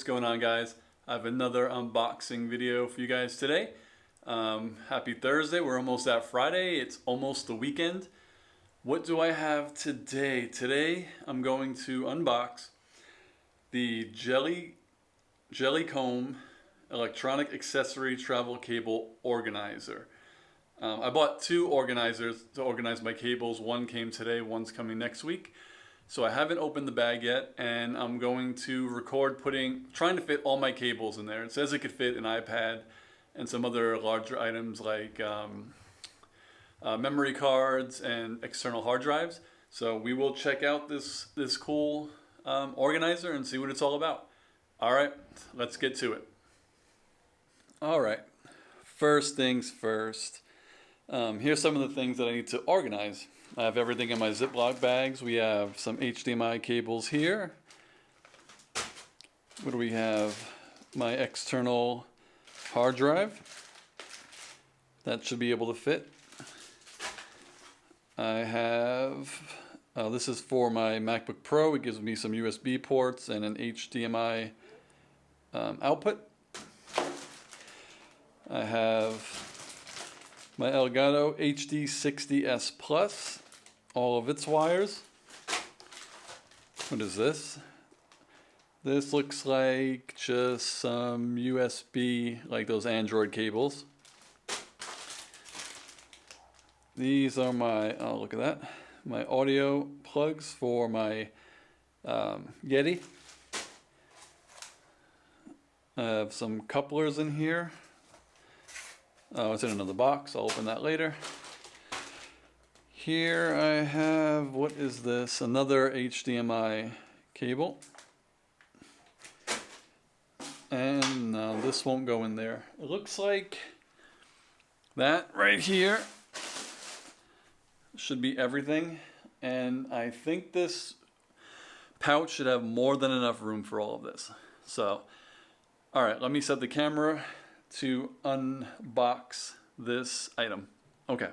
what's going on, guys? I have another unboxing video for you guys today. Happy Thursday. We're almost at Friday. It's almost the weekend. What do I have today? Today I'm going to unbox the Jellycomb electronic accessory travel cable organizer. I bought two organizers to organize my cables. One came today, one's coming next week. So I haven't opened the bag yet, and I'm going to record trying to fit all my cables in there. It says it could fit an iPad and some other larger items like memory cards and external hard drives. So we will check out this cool organizer and see what it's all about. All right, let's get to it. All right, first things first. Here's some of the things that I need to organize. I have everything in my Ziploc bags. We have some HDMI cables here. What do we have? My external hard drive. That should be able to fit. I have, this is for my MacBook Pro. It gives me some USB ports and an HDMI output. I have my Elgato HD60S Plus, all of its wires. What is this? This looks like just some USB, like those Android cables. These are my, oh look at that, my audio plugs for my Yeti. I have some couplers in here. Oh, it's in another box. I'll open that later. Here I have, what is this? Another HDMI cable. And no, this won't go in there. It looks like that right here should be everything. And I think this pouch should have more than enough room for all of this. So, all right, let me set the camera to unbox this item. Okay.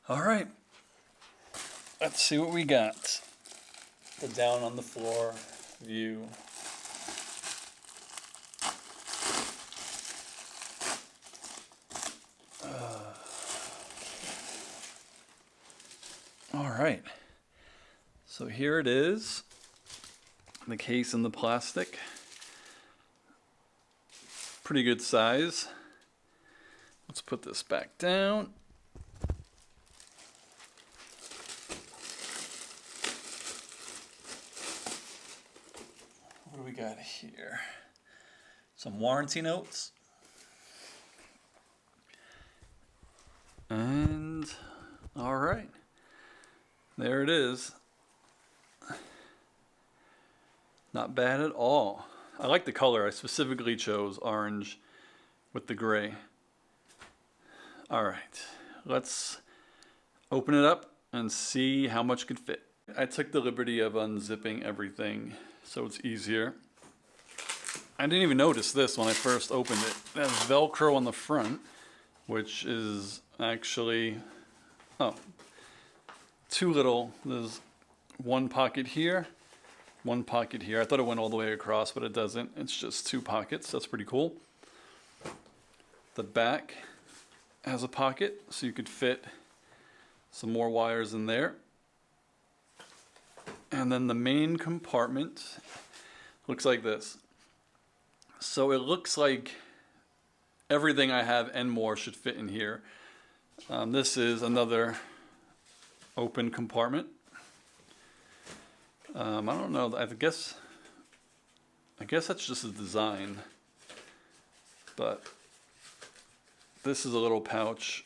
All right. Let's see what we got. The down on the floor view. All right. So here it is. The case and the plastic. Pretty good size. Let's put this back down. What do we got here? Some warranty notes. And all right. There it is. Not bad at all. I like the color. I specifically chose orange with the gray. All right, let's open it up and see how much could fit. I took the liberty of unzipping everything so it's easier. I didn't even notice this when I first opened it. It has Velcro on the front, which is actually, too little. There's one pocket here. One pocket here. I thought it went all the way across, but it doesn't. It's just two pockets. That's pretty cool. The back has a pocket, so you could fit some more wires in there. And then the main compartment looks like this. So it looks like everything I have and more should fit in here. This is another open compartment. I don't know. I guess that's just a design. But this is a little pouch.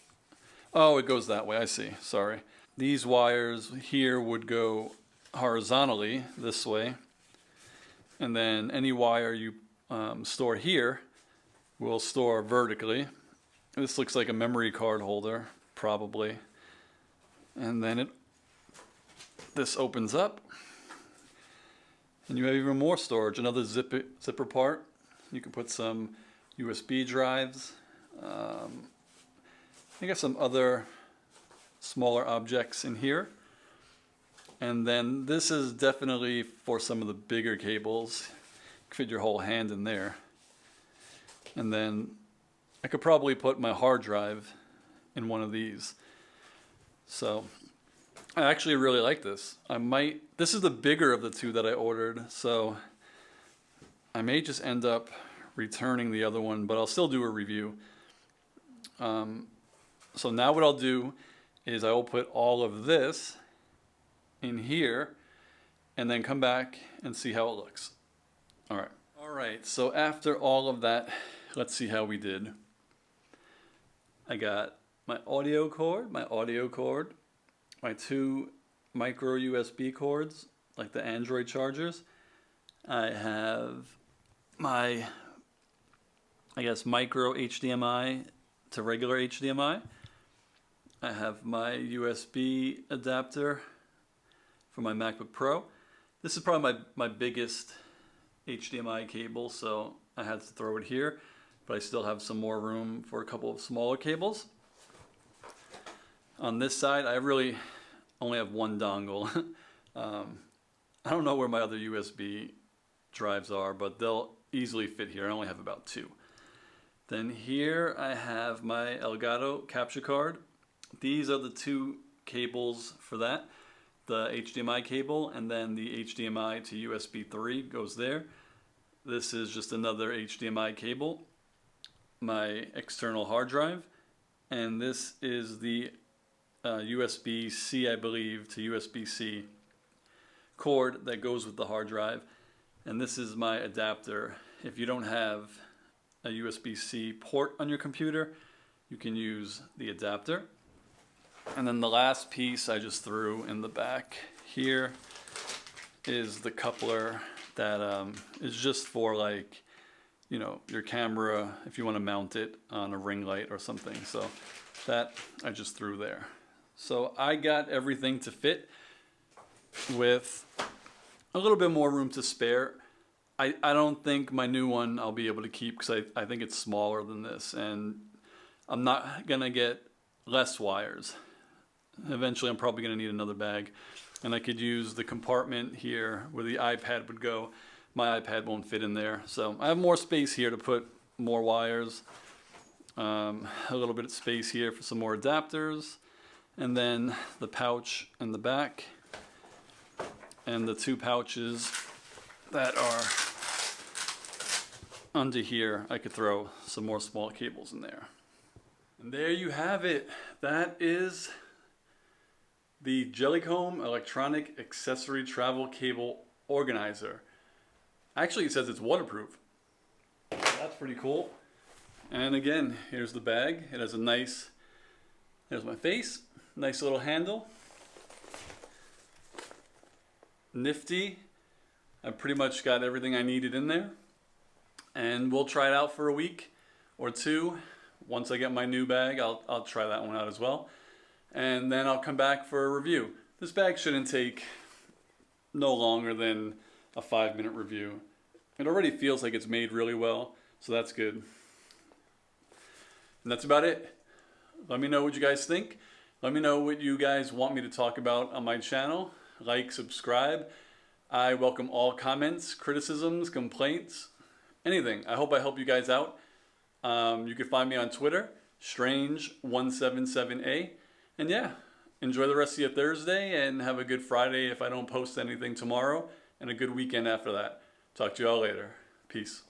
Oh, it goes that way. I see. Sorry. These wires here would go horizontally this way, and then any wire you store here will store vertically. This looks like a memory card holder, probably. And then this opens up. And you have even more storage, another zipper part. You can put some USB drives. I got some other smaller objects in here. And then this is definitely for some of the bigger cables. fit your whole hand in there. And then I could probably put my hard drive in one of these. So I actually really like this. This is the bigger of the two that I ordered, so I may just end up returning the other one, but I'll still do a review. So now what I'll do is I will put all of this in here and then come back and see how it looks. All right, so after all of that, let's see how we did. I got my audio cord, my two micro USB cords, like the Android chargers. I have my, I guess, micro HDMI to regular HDMI. I have my USB adapter for my MacBook Pro. This is probably my biggest HDMI cable, so I had to throw it here, but I still have some more room for a couple of smaller cables. On this side, I really only have one dongle. I don't know where my other USB drives are, but they'll easily fit here. I only have about two. Then here I have my Elgato capture card. These are the two cables for that. The HDMI cable and then the HDMI to USB 3 goes there. This is just another HDMI cable. My external hard drive. And this is the USB-C, I believe, to USB-C cord that goes with the hard drive. And this is my adapter. If you don't have a USB-C port on your computer, you can use the adapter. And then the last piece I just threw in the back here is the coupler that is just for, like, you know, your camera if you want to mount it on a ring light or something. So that I just threw there. So I got everything to fit with a little bit more room to spare. I don't think my new one I'll be able to keep because I think it's smaller than this, and I'm not gonna get less wires. Eventually I'm probably gonna need another bag, and I could use the compartment here where the iPad would go. My iPad won't fit in there, so I have more space here to put more wires, a little bit of space here for some more adapters, and then the pouch in the back, and the two pouches that are under here, I could throw some more small cables in there. And there you have it. That is the Jellycomb Electronic Accessory Travel Cable Organizer. Actually, it says it's waterproof. That's pretty cool. And again, here's the bag. It has a nice, there's my face, nice little handle. Nifty. I pretty much got everything I needed in there. And we'll try it out for a week or two. Once I get my new bag, I'll try that one out as well. And then I'll come back for a review. This bag shouldn't take no longer than a 5-minute review. It already feels like it's made really well, so that's good. And that's about it. Let me know what you guys think. Let me know what you guys want me to talk about on my channel. Like, subscribe. I welcome all comments, criticisms, complaints, anything. I hope I help you guys out. You can find me on Twitter, Strange177A. And yeah, enjoy the rest of your Thursday and have a good Friday if I don't post anything tomorrow, and a good weekend after that. Talk to you all later. Peace.